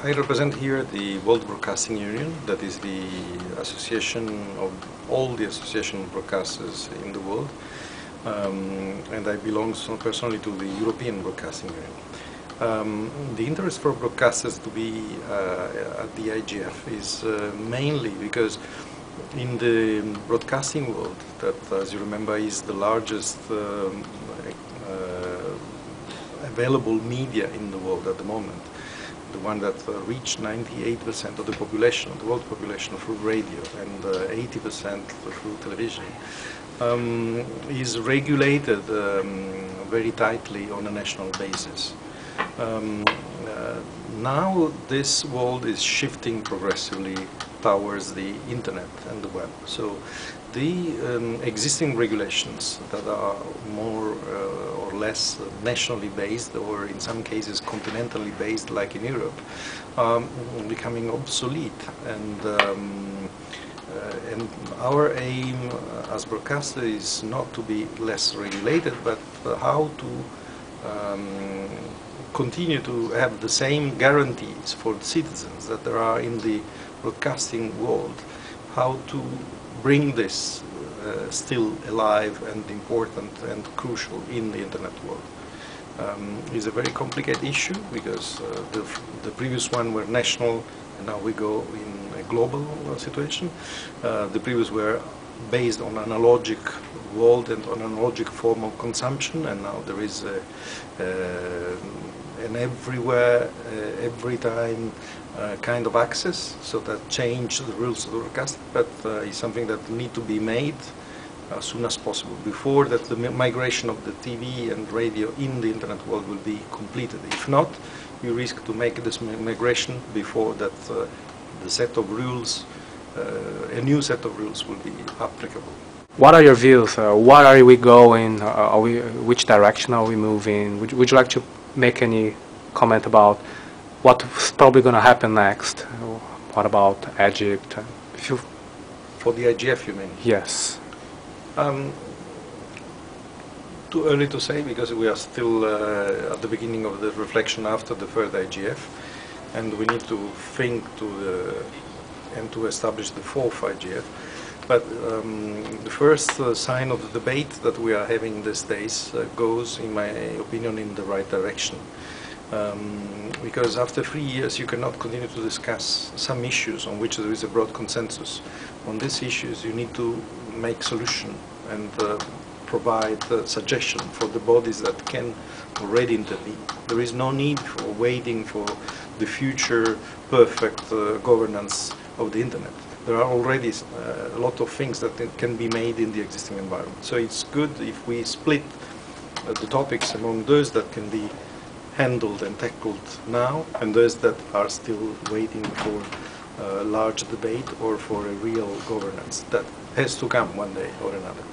I represent here the World Broadcasting Union, that is the association of all the association broadcasters in the world, and I belong personally to the European Broadcasting Union. The interest for broadcasters to be at the IGF is mainly because in the broadcasting world, that as you remember is the largest available media in the world at the moment, the one that reached 98% of the population, the world population, through radio and 80% through television, is regulated very tightly on a national basis. Now this world is shifting progressively towards the internet and the web. So the existing regulations that are more or less nationally based, or in some cases continentally based, like in Europe, are becoming obsolete. And our aim as broadcaster is not to be less regulated, but how to continue to have the same guarantees for the citizens that there are in the broadcasting world, how to bring this still alive and important and crucial in the internet world. It's a very complicated issue because the previous one were national and now we go in a global situation. The previous were based on an analogic world and on an analogic form of consumption, and now there is an everywhere, every time kind of access, so that change the rules of the broadcast, but it's something that need to be made as soon as possible, before that the migration of the TV and radio in the internet world will be completed. If not, you risk to make this migration before that the set of rules, a new set of rules will be applicable. What are your views? Where are we going? Which direction are we moving? Would you like to make any comment about what's probably going to happen next? What about Egypt? For the IGF, you mean? Yes. Too early to say, because we are still at the beginning of the reflection after the third IGF, and we need to think and to establish the fourth IGF. But the first sign of the debate that we are having these days goes, in my opinion, in the right direction. Because after 3 years you cannot continue to discuss some issues on which there is a broad consensus. On these issues you need to make solution and provide suggestion for the bodies that can already intervene. There is no need for waiting for the future perfect governance of the internet. There are already a lot of things that can be made in the existing environment. So it's good if we split the topics among those that can be handled and tackled now, and those that are still waiting for a large debate or for a real governance that has to come one day or another.